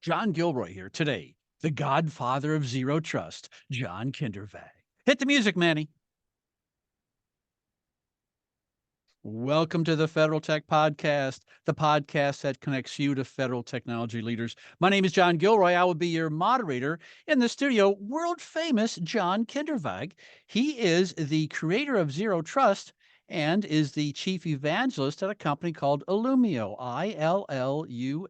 John Gilroy here today, the godfather of zero trust, John Kindervag. Hit the music, Manny. Welcome to the Federal Tech Podcast, the podcast that connects you to federal technology leaders. My name is John Gilroy. I will be your moderator in the studio, world famous John Kindervag. He is the creator of Zero Trust and is the chief evangelist at a company called Illumio, Illumio.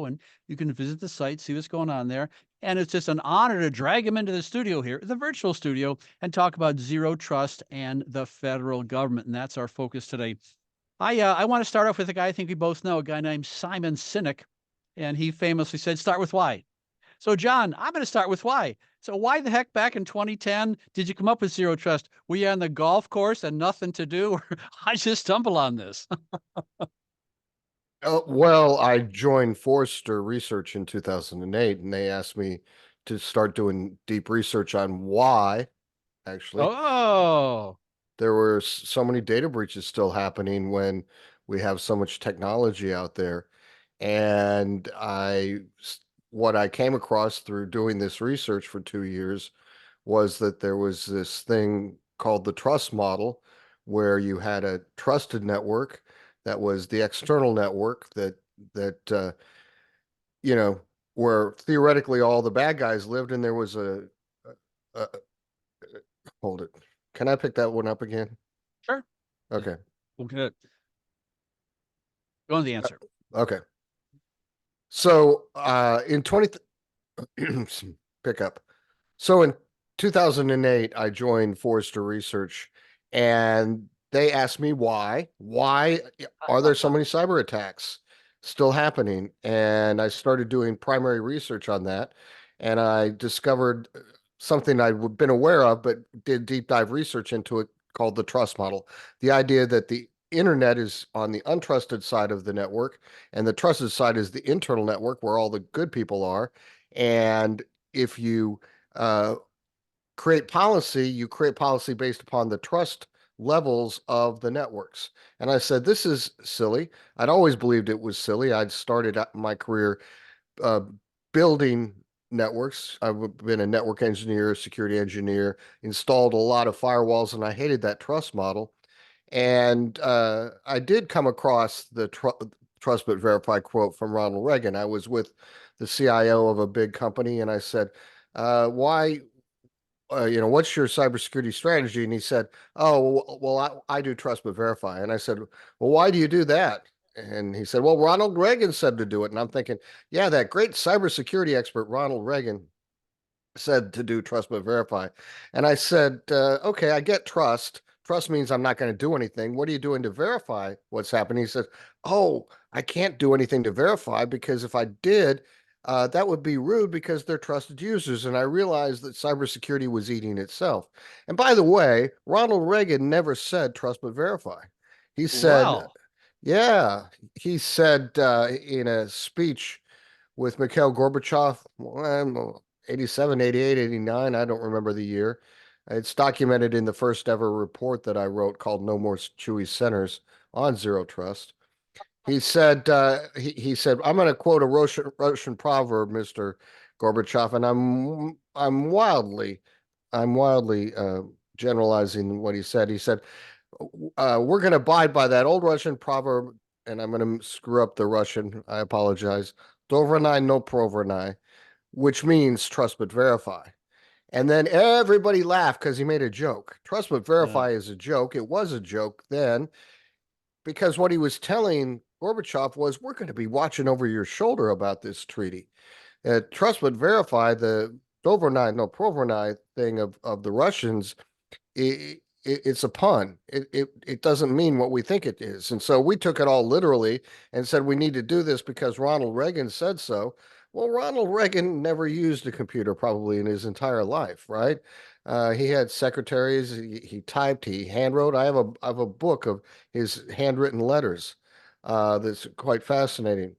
And you can visit the site, see what's going on there. And it's just an honor to drag him into the studio here, the virtual studio, and talk about zero trust and the federal government. And that's our focus today. I want to start off with a guy I think we both know, a guy named Simon Sinek. And he famously said, start with why. So, John, I'm going to start with why. So, why the heck back in 2010 did you come up with zero trust? Were you on the golf course and nothing to do? Or I just stumbled on this. Well, I joined Forrester Research in 2008, and they asked me to start doing deep research on why, actually, Oh, there were so many data breaches still happening when we have so much technology out there. And what I came across through doing this research for 2 years was that there was this thing called the trust model, where you had a trusted network that was the external network that you know where theoretically all the bad guys lived, and there was a hold it. Can I pick that one up again? sure. Okay. We'll get it. Go on the answer. Okay. So in 20 pick up. So in 2008, I joined Forrester Research, and they asked me why. Why are there so many cyber attacks still happening? And I started doing primary research on that, and I discovered something I'd been aware of, but did deep dive research into it, called the trust model. The idea that the internet is on the untrusted side of the network, and the trusted side is the internal network where all the good people are. And if you you create policy based upon the trust levels of the networks. And I said, this is silly. I'd always believed it was silly. I'd started my career uh, building networks. I've been a network engineer, security engineer, installed a lot of firewalls, and I hated that trust model. And I did come across the trust but verify quote from Ronald Reagan. I was with the CIO of a big company, and I said, why, what's your cybersecurity strategy? And he said, oh, well, I do trust but verify. And I said, well, why do you do that? And he said, well, Ronald Reagan said to do it. And I'm thinking, yeah, that great cybersecurity expert, Ronald Reagan, said to do trust but verify. And I said, okay, I get trust. Trust means I'm not going to do anything. What are you doing to verify what's happening? He said, oh, I can't do anything to verify, because if I did, that would be rude because they're trusted users. And I realized that cybersecurity was eating itself. And by the way, Ronald Reagan never said trust but verify. He said, Well, yeah, he said in a speech with Mikhail Gorbachev, well, 87, 88, 89. I don't remember the year. It's documented in the first ever report that I wrote called No More Chewy Centers on Zero Trust. He said, he said, I'm going to quote a Russian proverb, Mr. Gorbachev, and I'm wildly generalizing what he said. He said, we're going to abide by that old Russian proverb, and I'm going to screw up the Russian. I apologize. Dovranai no provernai, which means trust but verify. And then everybody laughed because he made a joke. Trust but verify is a joke. It was a joke then, because what he was telling Gorbachev was, we're going to be watching over your shoulder about this treaty. Trust but verify, the Dovranai no provernai thing of the Russians, it's a pun. It doesn't mean what we think it is. And so we took it all literally and said we need to do this because Ronald Reagan said so. Well, Ronald Reagan never used a computer probably in his entire life, right? He had secretaries. He typed. He handwrote. I have a book of his handwritten letters that's quite fascinating.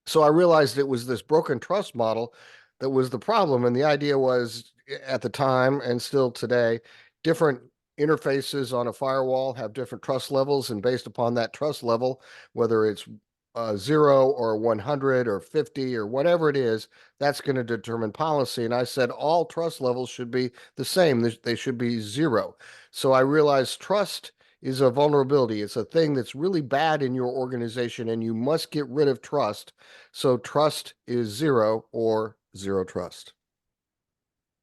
So I realized it was this broken trust model that was the problem. And the idea was, at the time and still today, different interfaces on a firewall have different trust levels. And based upon that trust level, whether it's zero or 100 or 50 or whatever it is, that's going to determine policy. And I said all trust levels should be the same. They should be zero. So I realized trust is a vulnerability. It's a thing that's really bad in your organization, and you must get rid of trust. So trust is zero or zero trust.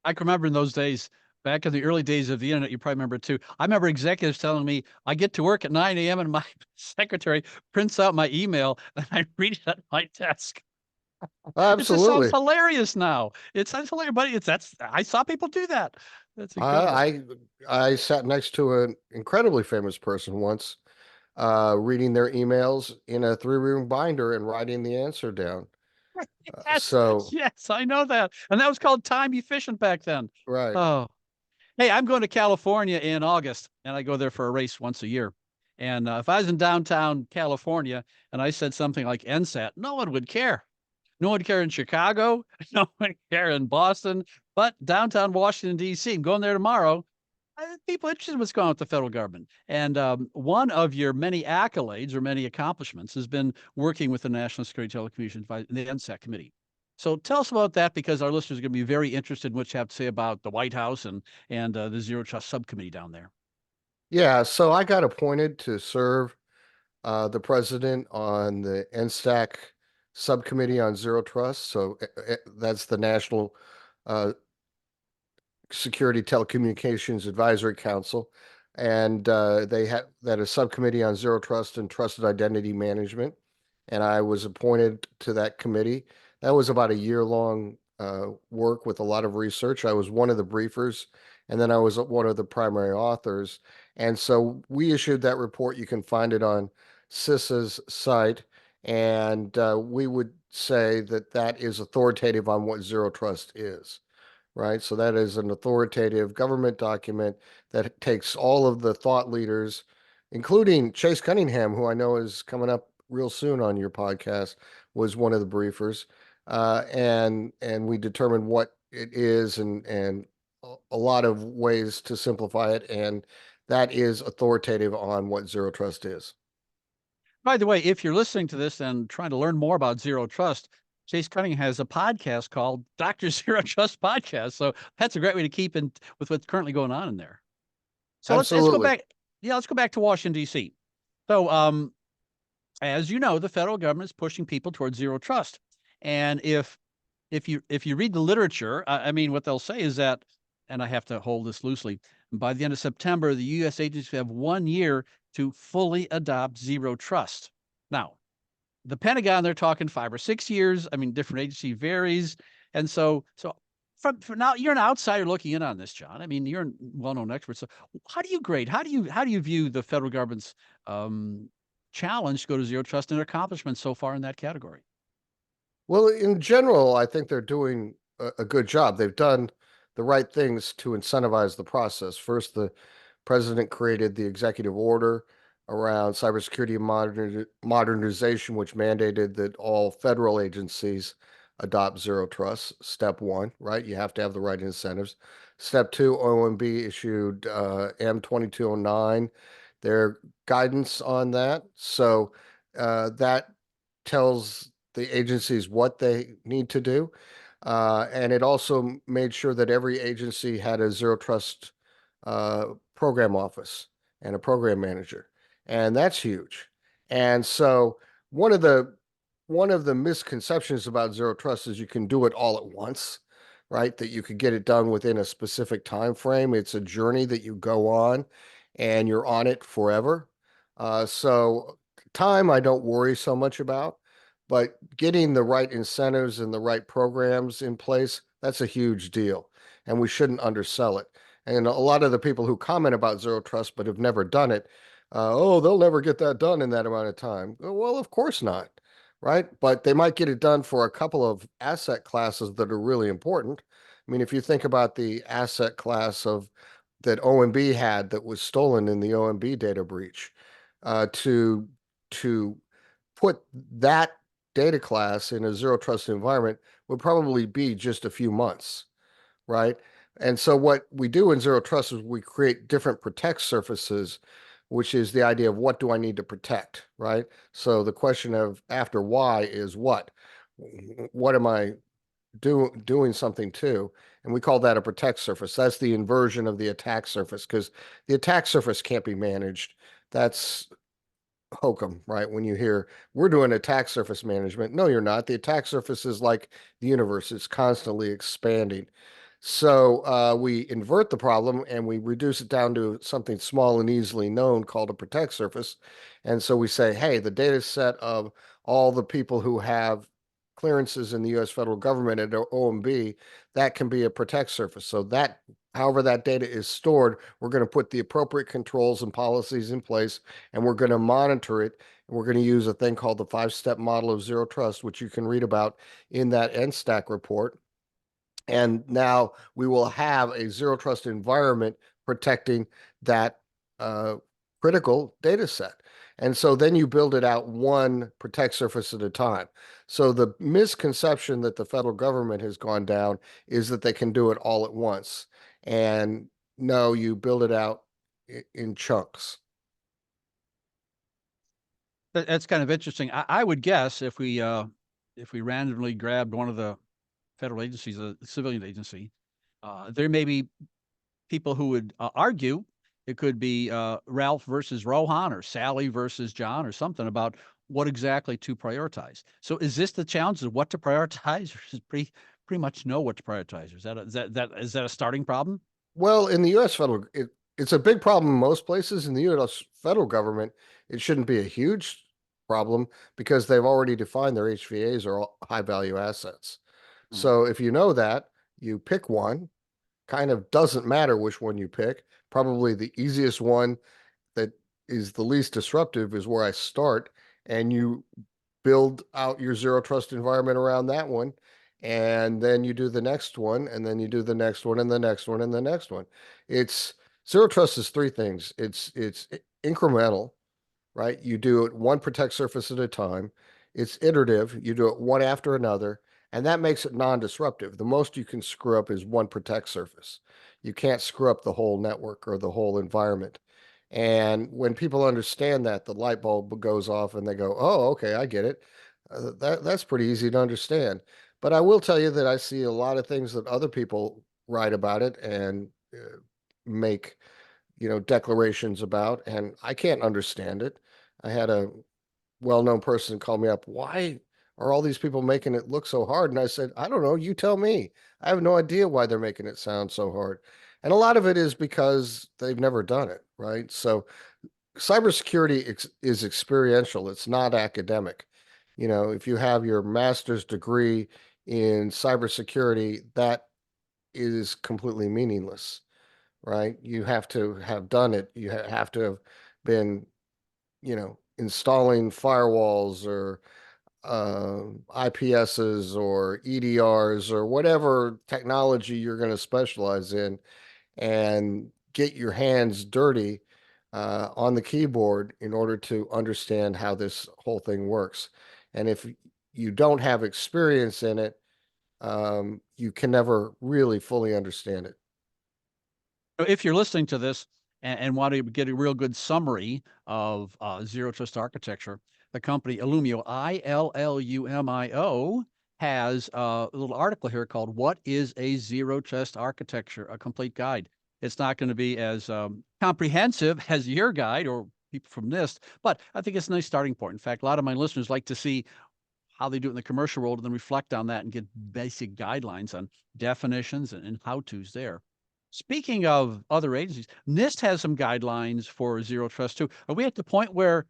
I can remember in those days, back in the early days of the internet, you probably remember too. I remember executives telling me, I get to work at 9 a.m. and my secretary prints out my email and I read it at my desk. It just sounds Absolutely. hilarious now. It sounds hilarious, but I saw people do that. That's incredible. I I sat next to an incredibly famous person once, reading their emails in a three-room binder and writing the answer down. Yes, So, yes, I know that. And that was called time efficient back then. right. Oh, hey, I'm going to California in August, and I go there for a race once a year. And if I was in downtown California and I said something like NSAT, no one would care. No one would care in Chicago. No one would care in Boston. But downtown Washington, D.C., I'm going there tomorrow. People interested in what's going on with the federal government. And one of your many accolades or many accomplishments has been working with the National Security Telecommunications the NSAC committee. So tell us about that because our listeners are going to be very interested in what you have to say about the White House and the Zero Trust subcommittee down there. Yeah, so I got appointed to serve the president on the NSTAC subcommittee on zero trust. So that's the National uh, Security Telecommunications Advisory Council, and they had that a subcommittee on zero trust and trusted identity management, and I was appointed to that committee. That was about a year-long work with a lot of research. I was one of the briefers, and then I was one of the primary authors. And so we issued that report. You can find it on CISA's site, and we would say that that is authoritative on what zero trust is, right? So that is an authoritative government document that takes all of the thought leaders, including Chase Cunningham, who I know is coming up real soon on your podcast, was one of the briefers, and we determined what it is and a lot of ways to simplify it, and that is authoritative on what zero trust is. By the way, if you're listening to this and trying to learn more about Zero Trust, Chase Cunningham has a podcast called Dr. Zero Trust Podcast. So that's a great way to keep in with what's currently going on in there. So let's go Absolutely. back. Yeah, let's go back to Washington, D.C. So as you know, the federal government is pushing people towards zero trust. And if you read the literature, I mean, what they'll say is that, and I have to hold this loosely, by the end of September, the U.S. agencies have 1 year to fully adopt zero trust. Now, the Pentagon, they're talking 5 or 6 years. I mean, different agency varies, and so from now, you're an outsider looking in on this, John. I mean, you're a well-known expert. So, how do you grade? How do you view the federal government's um, challenge to go to zero trust and their accomplishments so far in that category? Well, in general, I think they're doing a good job. They've done the right things to incentivize the process. First, the president created the executive order around cybersecurity modernization, which mandated that all federal agencies adopt zero trust. Step one, right? You have to have the right incentives. Step two, OMB issued M2209, their guidance on that. So that tells the agencies what they need to do. And it also made sure that every agency had a zero trust program office and a program manager. And that's huge. And so one of the one of the misconceptions about zero trust is you can do it all at once, right? That you could get it done within a specific time frame. It's a journey that you go on and you're on it forever. So time I don't worry so much about, but getting the right incentives and the right programs in place, that's a huge deal. And we shouldn't undersell it. And a lot of the people who comment about zero trust but have never done it, oh, they'll never get that done in that amount of time. Well, of course not, right? But they might get it done for a couple of asset classes that are really important. I mean, if you think about the asset class of that OMB had that was stolen in the OMB data breach, to put that data class in a zero trust environment would probably be just a few months, right? And so what we do in zero trust is we create different protect surfaces which is the idea of what do I need to protect, right? So the question of after why is what? What am I doing something to? And we call that a protect surface. That's the inversion of the attack surface because the attack surface can't be managed. That's hokum, right? When you hear we're doing attack surface management, no, you're not. The attack surface is like the universe, it's constantly expanding. So we invert the problem and we reduce it down to something small and easily known called a protect surface. And so we say, hey, the data set of all the people who have clearances in the US federal government at OMB, that can be a protect surface. So that, however that data is stored, we're going to put the appropriate controls and policies in place, and we're going to monitor it. And we're going to use a thing called the 5-step model of zero trust, which you can read about in that NSTAC report. And now we will have a zero trust environment protecting that critical data set. And so then you build it out one protect surface at a time. So the misconception that the federal government has gone down is that they can do it all at once. And no, you build it out in chunks. That's kind of interesting. I would guess if we randomly grabbed one of the federal agencies, a civilian agency, there may be people who would argue it could be Ralph versus Rohan or Sally versus John or something about what exactly to prioritize. So is this the challenge of what to prioritize, or is pretty much know what to prioritize? Is that a starting problem? Well, in the U.S. it's a big problem in most places. In the U.S. federal government, it shouldn't be a huge problem because they've already defined their HVAs are all high value assets. Hmm. So if you know that, you pick one, kind of doesn't matter which one you pick. Probably the easiest one that is the least disruptive is where I start, and you build out your zero trust environment around that one. And then you do the next one, and then you do the next one, and the next one, and the next one. It's zero trust is three things. It's incremental, right? You do it one protect surface at a time. It's iterative. You do it one after another, and that makes it non-disruptive. The most you can screw up is one protect surface. You can't screw up the whole network or the whole environment. And when people understand that, the light bulb goes off and they go, "Oh, okay, I get it. That's pretty easy to understand." But I will tell you that I see a lot of things that other people write about it and make declarations about, and I can't understand it. I had a well-known person call me up. Why are all these people making it look so hard? And I said, I don't know. You tell me. I have no idea why they're making it sound so hard. And a lot of it is because they've never done it, right? So cybersecurity is experiential. It's not academic. If you have your master's degree in cybersecurity, that is completely meaningless, right? You have to have done it. You have to have been, installing firewalls or IPSs or EDRs or whatever technology you're going to specialize in, and get your hands dirty on the keyboard in order to understand how this whole thing works. And if you don't have experience in it, you can never really fully understand it. If you're listening to this and want to get a real good summary of zero trust architecture, the company Illumio, Illumio, has a little article here called "What is a Zero Trust Architecture? A Complete Guide." It's not going to be as comprehensive as your guide or people from NIST, but I think it's a nice starting point. In fact, a lot of my listeners like to see how they do it in the commercial world and then reflect on that and get basic guidelines on definitions and how to's there. Speaking of other agencies, NIST has some guidelines for zero trust too. Are we at the point where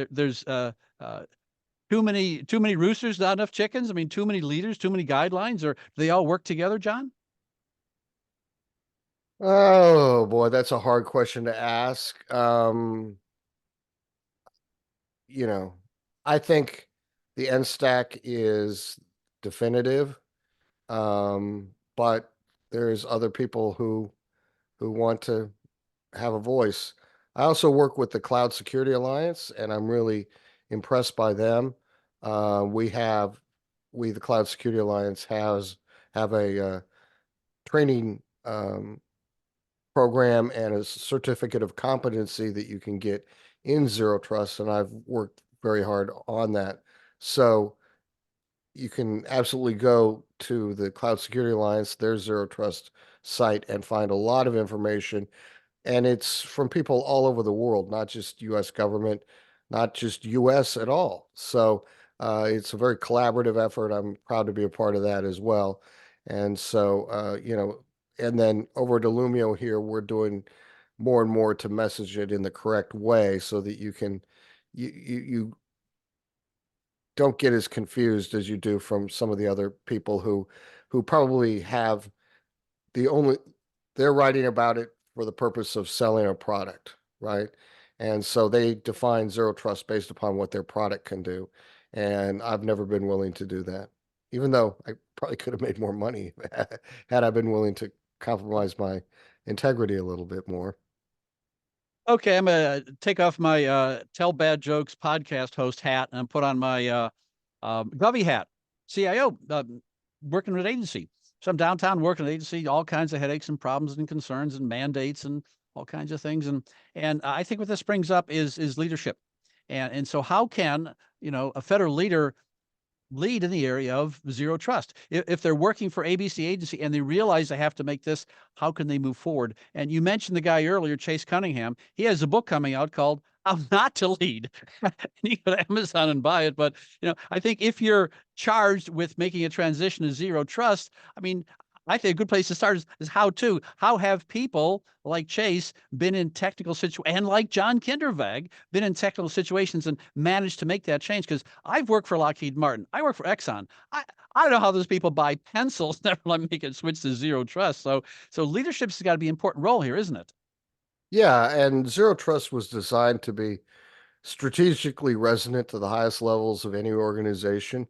there's too many roosters, not enough chickens? I mean, too many leaders, too many guidelines, or do they all work together, John? Oh boy, that's a hard question to ask. You know, I think the end stack is definitive, but there's other people who want to have a voice. I also work with the Cloud Security Alliance, and I'm really impressed by them. We have we the Cloud Security Alliance have a training program and a certificate of competency that you can get in zero trust, and I've worked very hard on that. So you can absolutely go to the Cloud Security Alliance, their zero trust site, and find a lot of information. And it's from people all over the world, not just US government, not just US at all. So it's a very collaborative effort. I'm proud to be a part of that as well. And so, and then over at Illumio here, we're doing more and more to message it in the correct way so that you don't get as confused as you do from some of the other people who probably have the only they're writing about it for the purpose of selling a product, right? And so they define zero trust based upon what their product can do. And I've never been willing to do that, even though I probably could have made more money had I been willing to compromise my integrity a little bit more. Okay, I'm gonna take off my tell bad jokes podcast host hat and put on my Govy hat, CIO, working with an agency. So I'm downtown working at an agency, all kinds of headaches and problems and concerns and mandates and all kinds of things. And I think what this brings up is leadership. And so how can, a federal leader lead in the area of zero trust? If they're working for ABC agency and they realize they have to make this, how can they move forward? And you mentioned the guy earlier, Chase Cunningham. He has a book coming out called How Not to Lead. You go to Amazon and buy it. But I think if you're charged with making a transition to zero trust, I mean, I think a good place to start is how have people like Chase been in technical situations, and like John Kindervag been in technical situations and managed to make that change? Because I've worked for Lockheed Martin, I work for Exxon. I don't know how those people buy pencils, never let me make it switch to zero trust. So leadership's got to be an important role here, isn't it? Yeah, and zero trust was designed to be strategically resonant to the highest levels of any organization,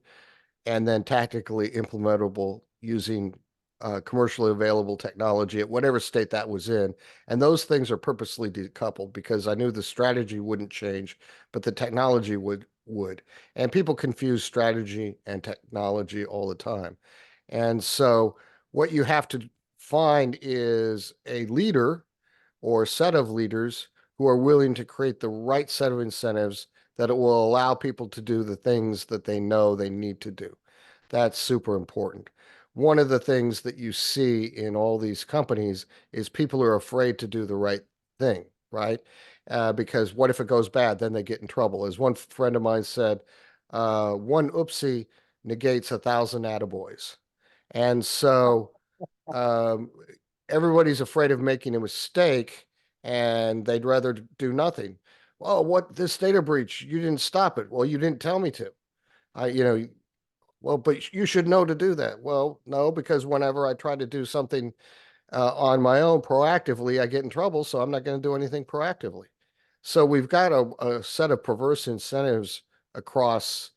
and then tactically implementable using commercially available technology at whatever state that was in. And those things are purposely decoupled because I knew the strategy wouldn't change, but the technology would. And people confuse strategy and technology all the time. And so what you have to find is a leader or set of leaders who are willing to create the right set of incentives that it will allow people to do the things that they know they need to do. That's super important. One of the things that you see in all these companies is people are afraid to do the right thing, right? Because what if it goes bad? Then they get in trouble. As one friend of mine said, one oopsie negates 1,000 attaboys. And so um, everybody's afraid of making a mistake and they'd rather do nothing. Well, what this data breach? You didn't stop it. Well, you didn't tell me to. Well, but you should know to do that. Well, no, because whenever I try to do something on my own proactively, I get in trouble. So I'm not going to do anything proactively. So we've got a set of perverse incentives across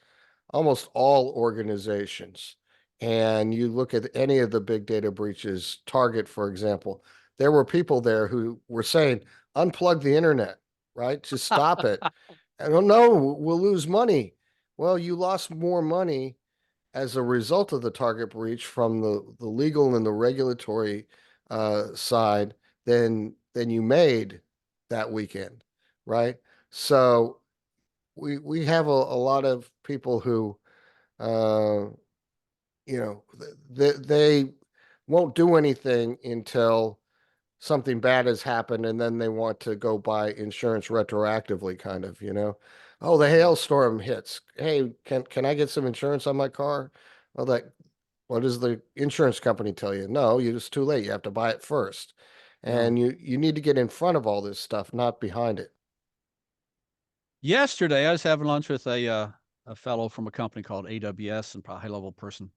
almost all organizations. And you look at any of the big data breaches, Target, for example, there were people there who were saying, unplug the internet, right? Just stop it. I don't know, we'll lose money. Well, you lost more money as a result of the Target breach from the legal and the regulatory side than you made that weekend, right? So we have a lot of people who uh, they won't do anything until something bad has happened, and then they want to go buy insurance retroactively, kind of, Oh, the Yeah. hailstorm hits. Hey, can I get some insurance on my car? Well, what does the insurance company tell you? No, it's too late. You have to buy it first. Yeah. And you need to get in front of all this stuff, not behind it. Yesterday, I was having lunch with a fellow from a company called AWS, and probably high level person,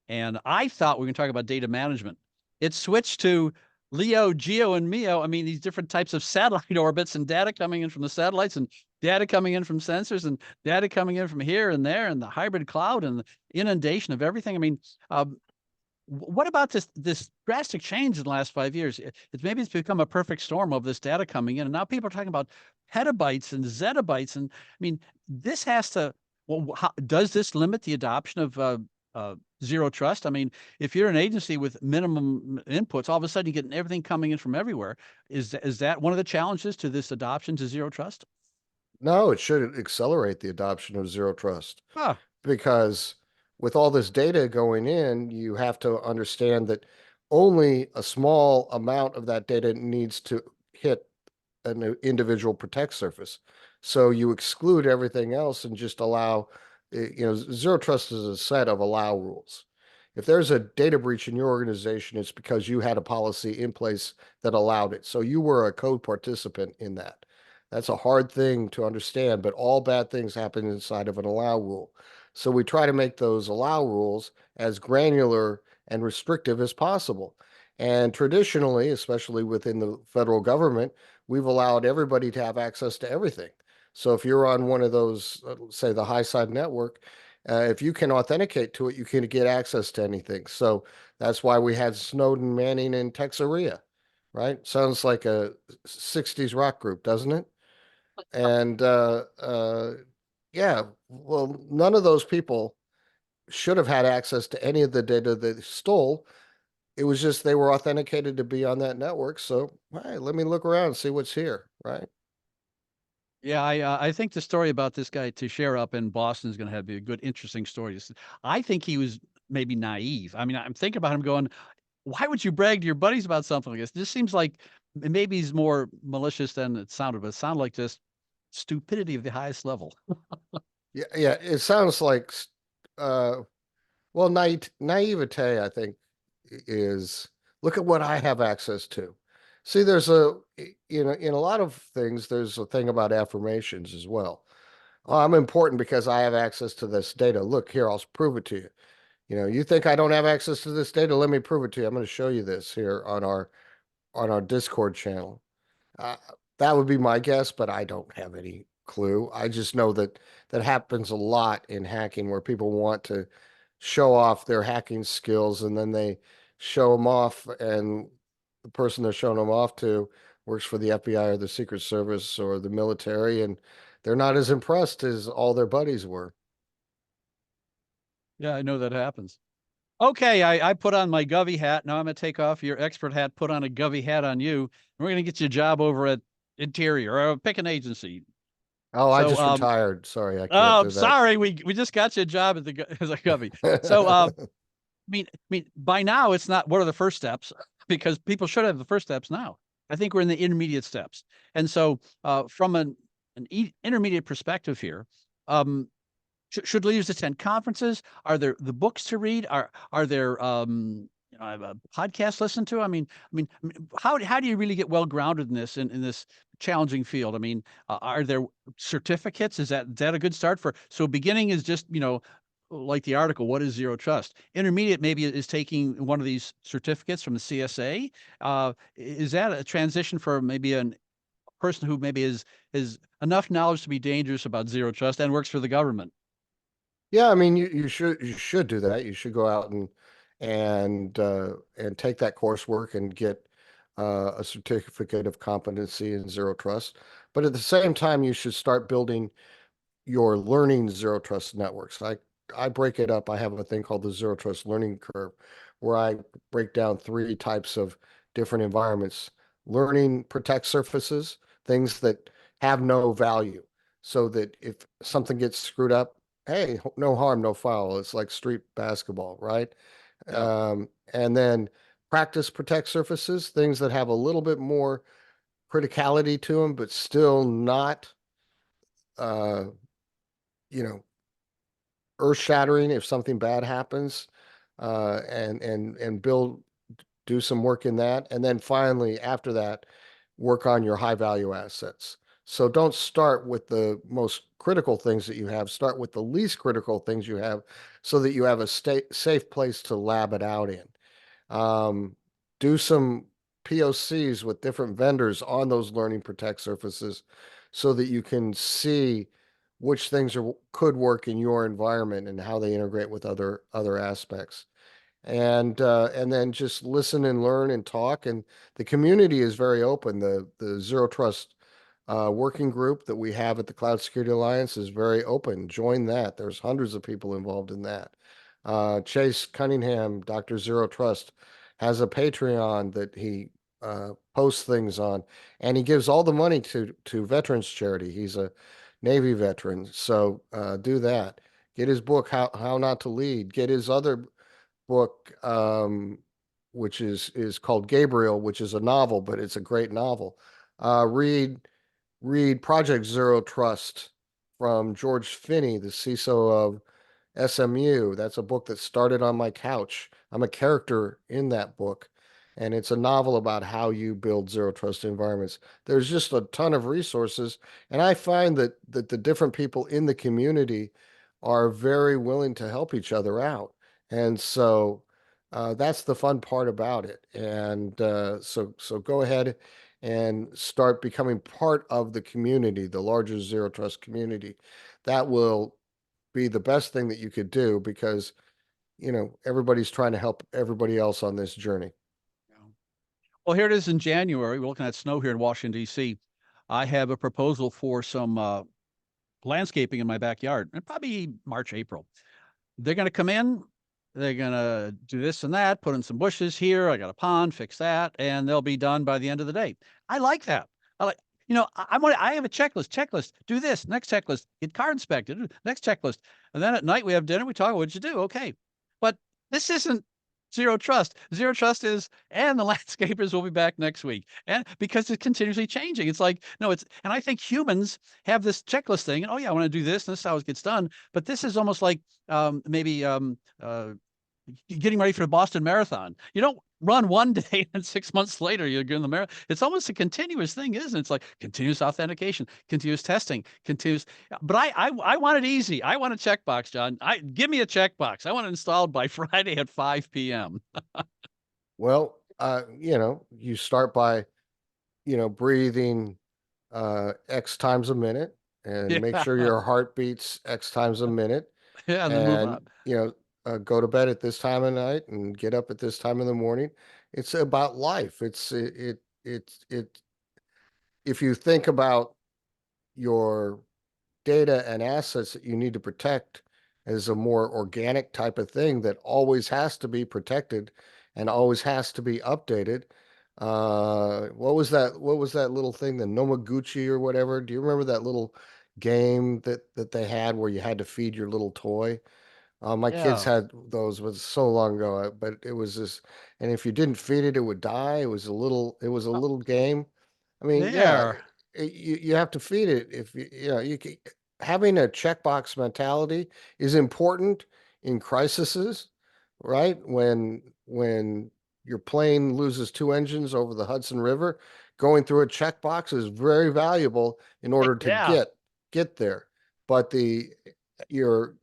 and I thought we were going to talk about data management. It switched to Leo, Geo, and Meo. I mean, these different types of satellite orbits and data coming in from the satellites, and data coming in from sensors, and data coming in from here and there, and the hybrid cloud and the inundation of everything. I mean, what about this drastic change in the last 5 years? It's become a perfect storm of this data coming in, and now people are talking about petabytes and zettabytes. And I mean, this has to. Well, does this limit the adoption of zero trust? I mean, if you're an agency with minimum inputs, all of a sudden you're getting everything coming in from everywhere. Is that one of the challenges to this adoption to zero trust? No, it should accelerate the adoption of zero trust Huh. because with all this data going in, you have to understand that only a small amount of that data needs to hit an individual protect surface. So you exclude everything else and just allow, zero trust is a set of allow rules. If there's a data breach in your organization, it's because you had a policy in place that allowed it. So you were a code participant in that. That's a hard thing to understand, but all bad things happen inside of an allow rule. So we try to make those allow rules as granular and restrictive as possible. And traditionally, especially within the federal government, we've allowed everybody to have access to everything. So if you're on one of those, say the high side network, if you can authenticate to it, you can get access to anything. So that's why we had Snowden, Manning, and Texaria, right? Sounds like a 60s rock group, doesn't it? And yeah, well, none of those people should have had access to any of the data they stole. It was just they were authenticated to be on that network. So, hey, let me look around and see what's here, right? Yeah, I think the story about this guy Teixeira up in Boston is going to have be a good, interesting story. I think he was maybe naive. I mean, I'm thinking about him going, why would you brag to your buddies about something like this? This seems like maybe he's more malicious than it sounded, but it sounded like just stupidity of the highest level. Yeah, yeah. It sounds like, uh, well, naivete, I think, is look at what I have access to. See, in a lot of things, there's a thing about affirmations as well. Oh, I'm important because I have access to this data. Look here, I'll prove it to you. You think I don't have access to this data? Let me prove it to you. I'm going to show you this here on our Discord channel. Uh, that would be my guess, but I don't have any clue. I just know that that happens a lot in hacking where people want to show off their hacking skills and then they show them off, and the person they're showing them off to works for the FBI or the Secret Service or the military, and they're not as impressed as all their buddies were. Yeah, I know that happens. Okay, I put on my Govy hat. Now I'm going to take off your expert hat, put on a Govy hat on you. And we're going to get you a job over at Interior or pick an agency. Oh, I So, just retired. Sorry, I can't oh, do that. sorry, we just got you a job at the as a Govy. So, I mean, by now it's not. What are the first steps? Because people should have the first steps now. I think we're in the intermediate steps, and so from an intermediate perspective here, um, should leaders attend conferences? Are there the books to read? Are there podcasts listen to? I mean, how do you really get well grounded in in this challenging field? I mean, are there certificates? Is that a good start for? So beginning is just like the article, what is zero trust? Intermediate maybe is taking one of these certificates from the CSA. Is that a transition for maybe a person who maybe is enough knowledge to be dangerous about zero trust and works for the government? Yeah, I mean, you should do that. You should go out and take that coursework and get a certificate of competency in zero trust. But at the same time, you should start building your learning zero trust networks. I break it up. I have a thing called the zero trust learning curve, where I break down three types of different environments. Learning protect surfaces, things that have no value, so that if something gets screwed up, hey, no harm, no foul. It's like street basketball, right? Yeah. And then practice protect surfaces, things that have a little bit more criticality to them, but still not, uh, you know, earth shattering if something bad happens, and do some work in that, and then finally after that, work on your high value assets. So don't start with the most critical things that you have. Start with the least critical things you have, so that you have a safe place to lab it out in. Um, do some POCs with different vendors on those learning protect surfaces so that you can see which things could work in your environment and how they integrate with other aspects. And then just listen and learn and talk. And the community is very open. The Zero Trust working group that we have at the Cloud Security Alliance is very open. Join that. There's hundreds of people involved in that. Chase Cunningham, Dr. Zero Trust, has a Patreon that he posts things on, and he gives all the money to veterans charity. He's a Navy veteran, so do that. Get his book, How Not to Lead. Get his other book, which is called Gabriel, which is a novel, but it's a great novel. Read Project Zero Trust from George Finney, the CISO of SMU. That's a book that started on my couch. I'm a character in that book, and it's a novel about how you build zero trust environments. There's just a ton of resources, and I find that the different people in the community are very willing to help each other out. And so that's the fun part about it. And so go ahead and start becoming part of the community, the larger zero trust community. That will be the best thing that you could do because, everybody's trying to help everybody else on this journey. Yeah. Well, here it is in January. We're looking at snow here in Washington, D.C. I have a proposal for some landscaping in my backyard, and probably March, April. They're going to come in. They're going to do this and that, put in some bushes here. I got a pond, fix that, and they'll be done by the end of the day. I like that. I like, I have a checklist, do this, next checklist, get car inspected, next checklist. And then at night we have dinner, we talk, what'd you do? Okay. But this isn't zero trust. Zero trust is, and the landscapers will be back next week. And because it's continuously changing, it's like, no, and I think humans have this checklist thing. And oh, yeah, I want to do this, and this is how it gets done. But this is almost like maybe getting ready for the Boston Marathon. You don't run one day and 6 months later you're doing the marathon. It's almost a continuous thing, isn't it? It's like continuous authentication, continuous testing, continuous. But I want it easy. I want a checkbox, John. Give me a checkbox. I want it installed by Friday at 5 p.m. Well, you start by, breathing X times a minute and make Yeah, sure your heart beats X times a minute yeah, and then move and, on. go to bed at this time of night and get up at this time in the morning. It's about life. If you think about your data and assets that you need to protect as a more organic type of thing that always has to be protected and always has to be updated. What was that little thing, the Nomaguchi or whatever? Do you remember that little game that they had where you had to feed your little toy? My kids Yeah. had those, but so long ago. But it was this, and if you didn't feed it, it would die. It was a little game. I mean, yeah, There. you have to feed it. If having a checkbox mentality is important in crises, right? When your plane loses two engines over the Hudson River, going through a checkbox is very valuable in order to Yeah. get there. But you're,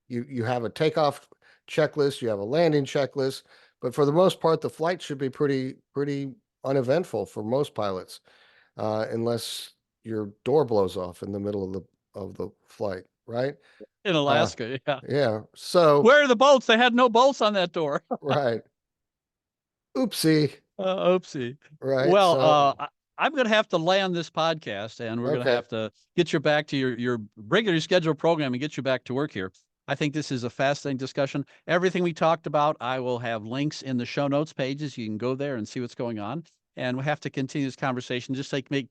you have a takeoff checklist, you have a landing checklist, but for the most part, the flight should be pretty uneventful for most pilots, unless your door blows off in the middle of the flight, right? In Uh, Alaska. Yeah. yeah. So, Where are the bolts? They had no bolts on that door. right. Oopsie. Oopsie. Right. Well, So, I'm going to have to land this podcast, and we're going to okay. have to get you back to your regularly scheduled program and get you back to work here. I think this is a fascinating discussion. Everything we talked about, I will have links in the show notes pages. You can go there and see what's going on. And we'll have to continue this conversation. Just take maybe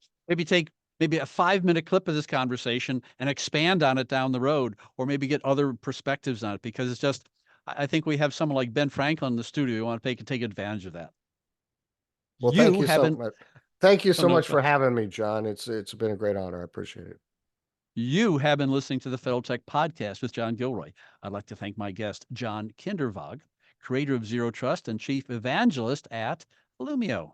a 5-minute clip of this conversation and expand on it down the road, or maybe get other perspectives on it, because it's just, I think we have someone like Ben Franklin in the studio. You want to take advantage of that. Well, thank You you so haven't, much. Thank you oh, so no much for problem. having me, John. It's been a great honor. I appreciate it. You have been listening to the Federal Tech Podcast with John Gilroy. I'd like to thank my guest, John Kindervag, creator of Zero Trust and chief evangelist at Illumio.